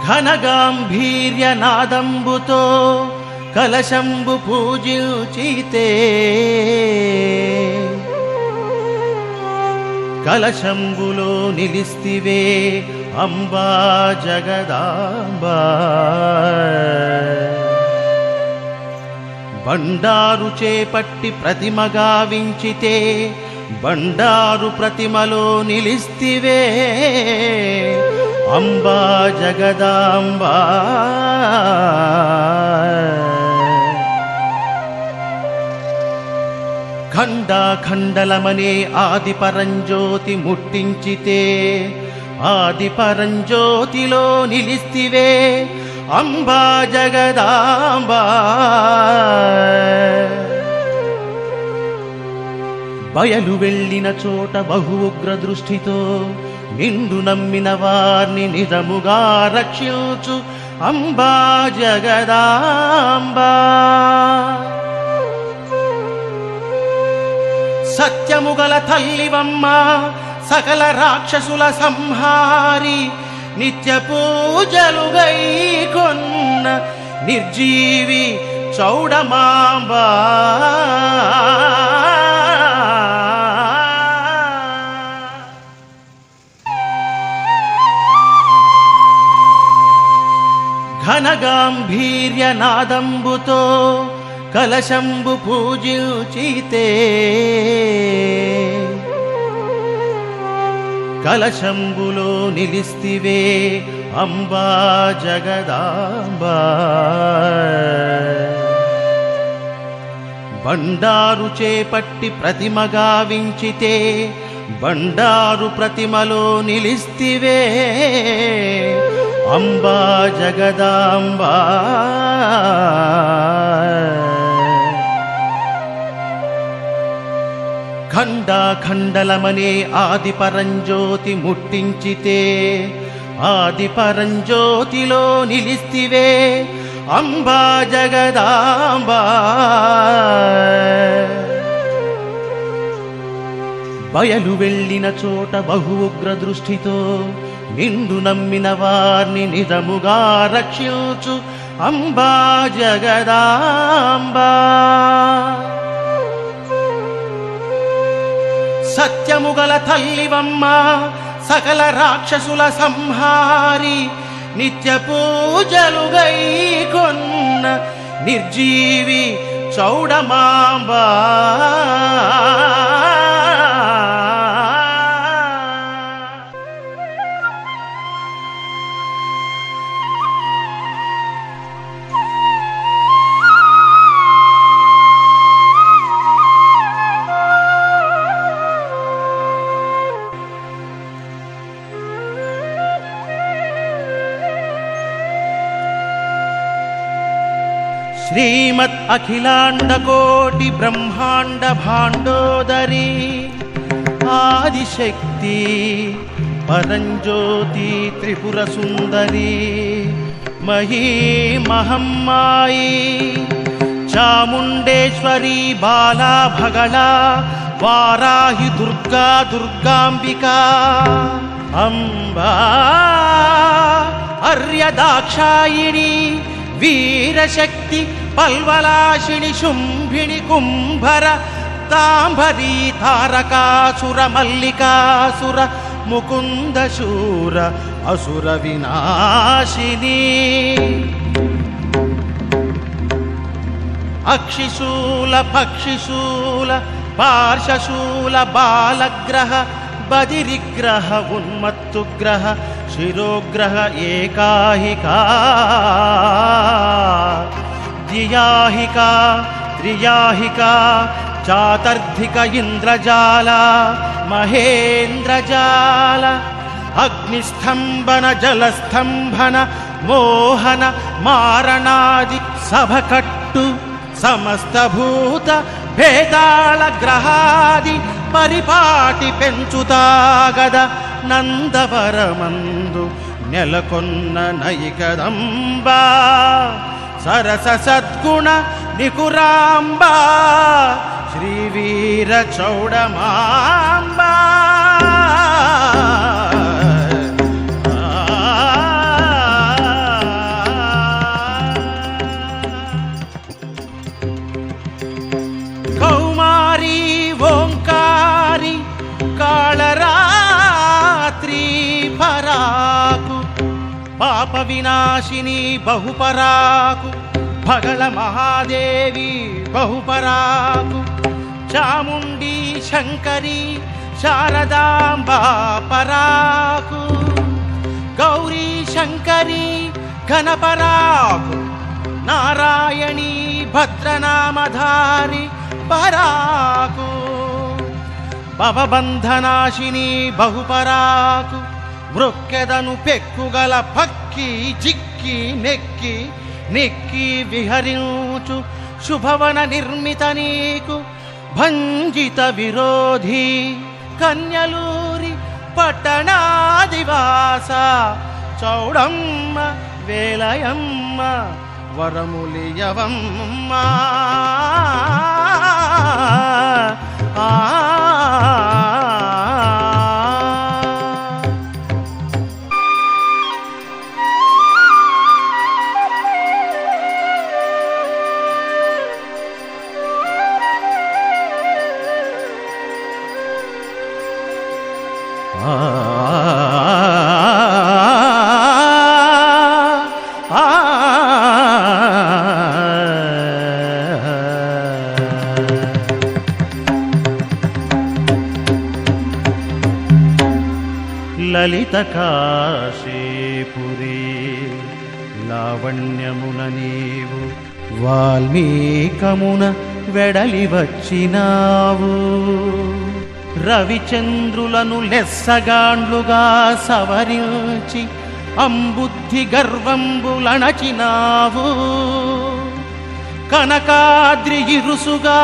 ఘనగాంభీర్యనాదంబుతో కలశంబు పూజించితే కలశంబులో నిలిస్తివే అంబా జగదాంబా. బండారు చేపట్టి ప్రతిమగా వించితే బండారు ప్రతిమలో నిలిస్తివే అంబా జగదాంబా. ఖండాఖండలమనే ఆది పరంజ్యోతి ముట్టించితే ఆది పరంజ్యోతిలో నిలిస్తివే అంబా జగదాంబా. బయలు వెళ్ళిన చోట బహు ఉగ్ర దృష్టితో నిండు నమ్మిన వారిని నిజముగా రక్షించు అంబా జగదాంబా. సత్యముగల తల్లివమ్మ సకల రాక్షసుల సంహారి నిత్య పూజలుగై కొన్న నిర్జీవి చౌడమాంబా. ఘనగాంభీర్యనాదంబుతో కలశంబు పూజించితే కలశంబులో నిలిస్తివే అంబా జగదాంబా. బండారు చేపట్టి ప్రతిమగా వించితే బండారు ప్రతిమలో నిలిస్తివే అంబా జగదాంబా. ఖండాఖండలమనే ఆది పరంజ్యోతి ముట్టించితే ఆది పరంజ్యోతిలో నిలిస్తివే అంబా జగదాంబా. బయలు వెళ్ళిన చోట బహు ఉగ్ర దృష్టితో నిండు నమ్మిన వారిని నిజముగా రక్షించు అంబా జగదాంబా. సత్యముగల తల్లివమ్మ సకల రాక్షసుల సంహారి నిత్య పూజలుగై కొన్న నిర్జీవి చౌడమాంబా. శ్రీమద్ అఖిలాండ కోటి బ్రహ్మాండ భాండోదరి ఆదిశక్తి పరంజ్యోతి త్రిపుర సుందరి మహీమహమ్మాయి చాముండేశ్వరి బాలా భగళా వారాహి దుర్గా దుర్గాంబికా అంబా అర్యదాక్షాయిణి వీరశక్తి పల్వలాశిని శుంభిని కుంభర తాంభరీ తారకాసుర మల్లికాసుర ముకుంద శూర అసుర వినాశిని అక్షిశూల పక్షిశూల పార్శశూల బాలగ్రహ బదిరిగ్రహ ఉన్మత్తుగ్రహ శిరోగ్రహ ఏకాహికా ద్వియాహికా త్రియాహికా చాతర్ధిక ఇంద్రజాల మహేంద్రజాల అగ్నిస్తంభన జలస్తంభన మోహన మారణాది సభకట్టు సమస్తభూత భేదాళ గ్రహాది పరిపాటి పెంచుతాగద నందవరమందు నెలకొన్న నైకదంబా సరస సద్గుణ నికురాంబా శ్రీవీర చౌడమాంబా పాప వినాశిని బహుపరాకు భగళ మహాదేవి బహుపరాకు చాముండి శంకరి శారదాంబా పరాకు గౌరీ శంకరి ఘనపరాకు నారాయణీ భద్రనామధారి పరాకు భవబంధనాశిని బహుపరాకు మృక్కెదను పెక్కుగల పక్కి జిక్కి నెక్కి నెక్కి విహరించు శుభవన నిర్మిత నీకు భంజిత విరోధి కన్యలూరి పట్టణాదివాస చౌడమ్మ వేలయమ్మ వరములియవమ్మ లలిత కాశీపురి లావణ్యమున నీవు వాల్మీకమున వెడలి వచ్చినావు రవిచంద్రులను లెస్సగాండ్లుగా సవరించి అంబుద్ధి గర్వంబులణచినావు కనకాద్రి ఇరుసుగా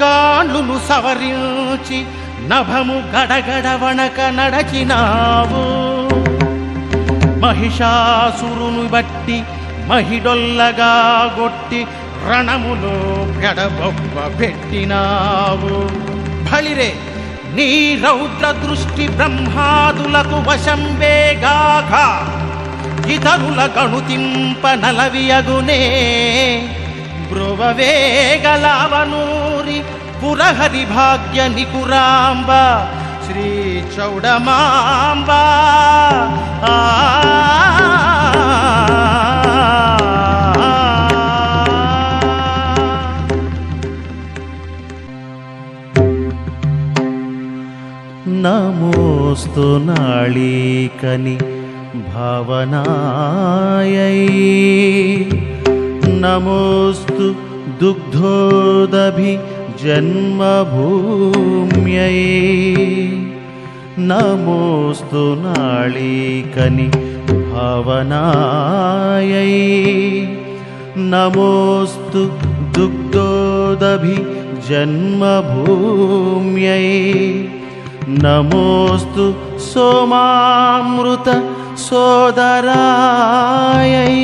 గాండ్లును సవరించి నభము గడగడ వణక నడచినావు మహిషాసురును బట్టి మహిడొల్లగా గొట్టి రణములో గడబొబ్బ పెట్టినావు బలిరే నీ రౌద్ర దృష్టి బ్రహ్మాదులకు వశంబేగాక ఇతరుల గణుతింప నలవియగునే బ్రువవేగలావనూరి పురహరి భాగ్య నికురాంబ శ్రీ చౌడమాంబ నమోస్తు నాళీకని భావనాయై నమోస్తు దుగ్ధోదభి జన్మభూమ్యై నమోస్తు నాళీకని భావనాయై నమోస్తు దుగ్ధోదభి జన్మభూమ్యై నమోస్తు సోమామృత సోదరాయై